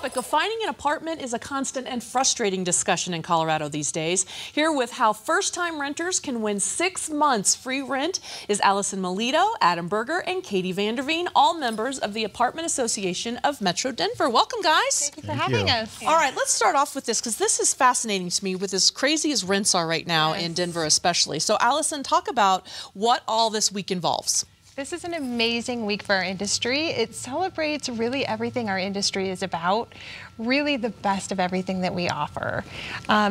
topic of finding an apartment is a constant and frustrating discussion in Colorado these days. Here with how first-time renters can win 6 months free rent is Allison Melito, Adam Berger, and Katie Vanderveen, all members of the Apartment Association of Metro Denver. Welcome, guys. Thank you for having us. All right, let's start off with this because this is fascinating to me with as crazy as rents are right now in Denver especially. So Allison, talk about what all this week involves. This is an amazing week for our industry. It celebrates really everything our industry is about, really the best of everything that we offer.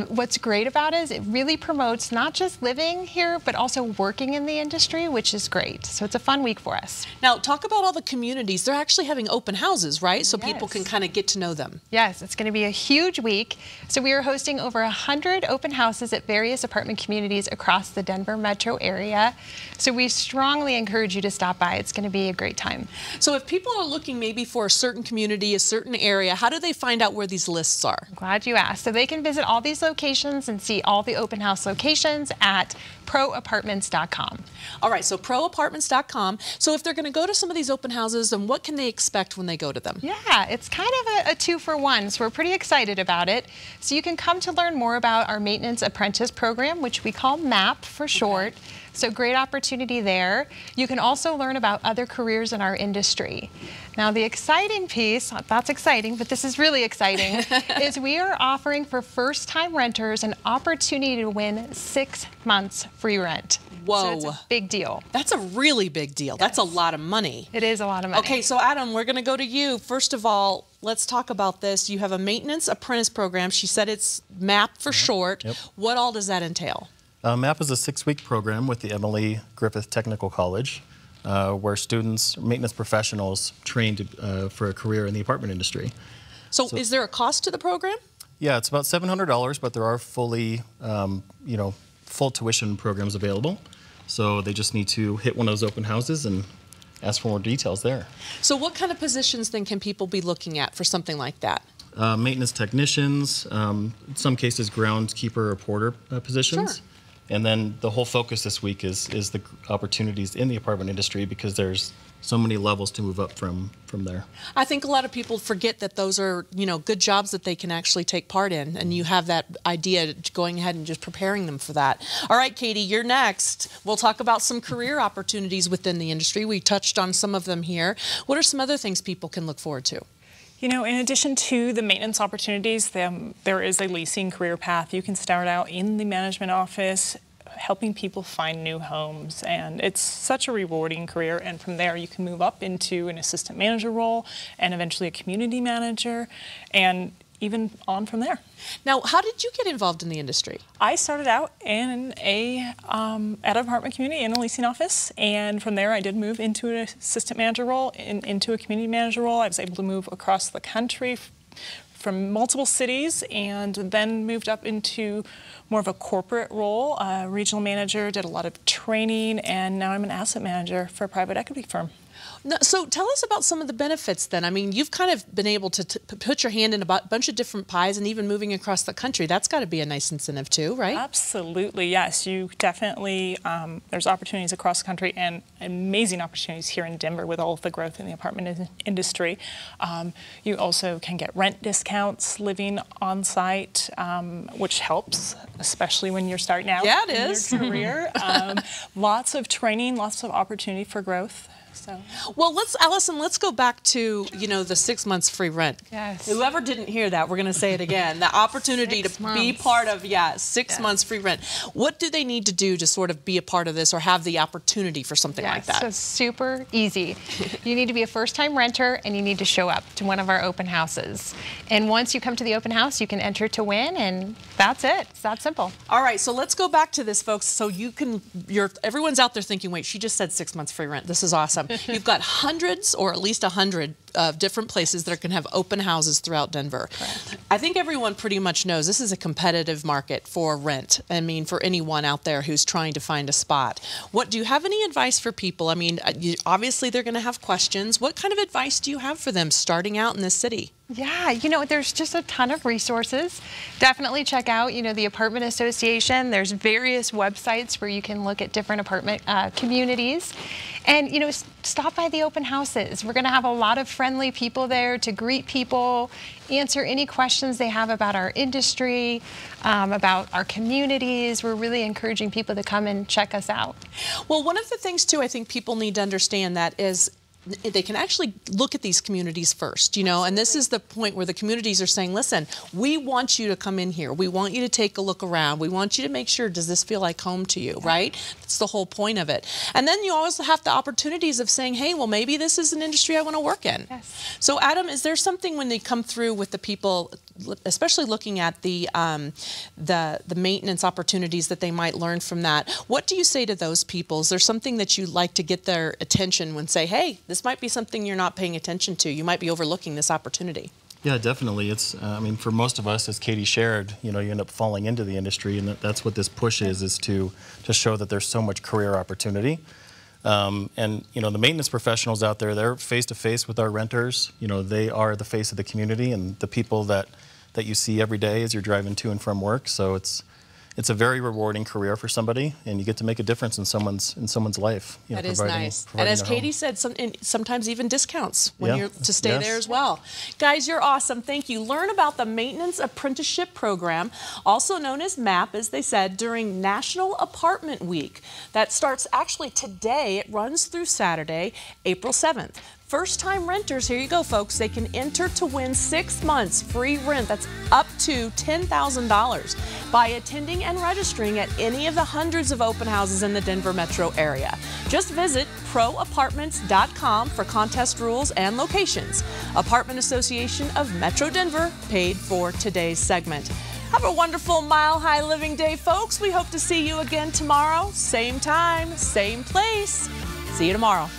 What's great about it is it really promotes not just living here, but also working in the industry, which is great. So it's a fun week for us. Now, talk about all the communities. They're actually having open houses, right? So people can kind of get to know them. Yes, it's going to be a huge week. So we are hosting over 100 open houses at various apartment communities across the Denver metro area. So we strongly encourage you to stop by. It's going to be a great time. So if people are looking maybe for a certain community, a certain area, how do they find out where these lists are? I'm glad you asked. So they can visit all these locations and see all the open house locations at proapartments.com. All right, so proapartments.com. So if they're going to go to some of these open houses, then what can they expect when they go to them? Yeah, it's kind of a 2-for-1, so we're pretty excited about it. So you can come to learn more about our Maintenance Apprentice Program, which we call MAP for short. So great opportunity there. You can also learn about other careers in our industry. Now the exciting piece, that's exciting, but this is really exciting, is we are offering for first-time renters an opportunity to win 6 months free rent. Whoa. So it's a big deal. That's a really big deal. Yes. That's a lot of money. It is a lot of money. Okay, so Adam, we're going to go to you. First of all, let's talk about this. You have a Maintenance Apprentice Program. She said it's MAP for short. Yep. What all does that entail? MAP is a 6-week program with the Emily Griffith Technical College where students, maintenance professionals, train for a career in the apartment industry. So is there a cost to the program? Yeah, it's about $700, but there are fully, full tuition programs available. So they just need to hit one of those open houses and ask for more details there. So what kind of positions then can people be looking at for something like that? Maintenance technicians, in some cases groundskeeper or porter positions. Sure. And then the whole focus this week is the opportunities in the apartment industry because there's so many levels to move up from there. I think a lot of people forget that those are, good jobs that they can actually take part in, and you have that idea going ahead and just preparing them for that. All right, Katie, you're next. We'll talk about some career opportunities within the industry. We touched on some of them here. What are some other things people can look forward to? In addition to the maintenance opportunities, there is a leasing career path. You can start out in the management office, helping people find new homes, and it's such a rewarding career. And from there, you can move up into an assistant manager role and eventually a community manager, and even on from there. Now, how did you get involved in the industry? I started out in at an apartment community in a leasing office, and from there I did move into an assistant manager role, into a community manager role. I was able to move across the country from multiple cities, and then moved up into more of a corporate role. Regional manager, did a lot of training, and now I'm an asset manager for a private equity firm. No, so tell us about some of the benefits then. I mean, you've kind of been able to put your hand in a bunch of different pies and even moving across the country. That's got to be a nice incentive too, right? Absolutely, yes. You definitely, there's opportunities across the country and amazing opportunities here in Denver with all of the growth in the apartment industry. You also can get rent discounts living on site, which helps, especially when you're starting out in your career. Lots of training, lots of opportunity for growth. So. Well, Allison, let's go back to, the 6 months free rent. Yes. Whoever didn't hear that, we're going to say it again. The opportunity to be part of, 6 months free rent. What do they need to do to sort of be a part of this or have the opportunity for something like that? So super easy. You need to be a first-time renter and you need to show up to one of our open houses. And once you come to the open house, you can enter to win, and that's it. It's that simple. All right, so let's go back to this, folks. So everyone's out there thinking, wait, she just said 6 months free rent. This is awesome. You've got hundreds, or at least 100, different places that can have open houses throughout Denver. Correct. I think everyone pretty much knows this is a competitive market for rent. I mean, for anyone out there who's trying to find a spot. Do you have any advice for people? I mean, obviously they're going to have questions. What kind of advice do you have for them starting out in this city? Yeah, there's just a ton of resources. Definitely check out, the Apartment Association. There's various websites where you can look at different apartment communities. And, stop by the open houses. We're going to have a lot of friends friendly people there to greet people, answer any questions they have about our industry, about our communities. We're really encouraging people to come and check us out. Well, one of the things too, I think people need to understand that is they can actually look at these communities first, you know, and this is the point where the communities are saying, listen, we want you to come in here. We want you to take a look around. We want you to make sure, does this feel like home to you, right? That's the whole point of it. And then you always have the opportunities of saying, hey, well, maybe this is an industry I want to work in. Yes. So Adam, is there something when they come through with the people, especially looking at the maintenance opportunities that they might learn from that, what do you say to those people? Is there something that you like to get their attention when say, hey, this might be something you're not paying attention to. You might be overlooking this opportunity. Yeah, definitely. It's, I mean, for most of us, as Katie shared, you know, you end up falling into the industry, and that's what this push is to show that there's so much career opportunity. And, you know, the maintenance professionals out there, they're face-to-face with our renters. You know, they are the face of the community and the people that you see every day as you're driving to and from work. So it's a very rewarding career for somebody, and you get to make a difference in someone's life. You know, that is nice. And as Katie said, sometimes even discounts when you're to stay there as well. Guys, you're awesome. Thank you. Learn about the Maintenance Apprenticeship Program, also known as MAP, as they said, during National Apartment Week. That starts actually today. It runs through Saturday, April 7th. First-time renters, here you go, folks. They can enter to win 6 months free rent. That's up to $10,000 by attending and registering at any of the hundreds of open houses in the Denver metro area. Just visit proapartments.com for contest rules and locations. Apartment Association of Metro Denver paid for today's segment. Have a wonderful Mile High Living Day, folks. We hope to see you again tomorrow. Same time, same place. See you tomorrow.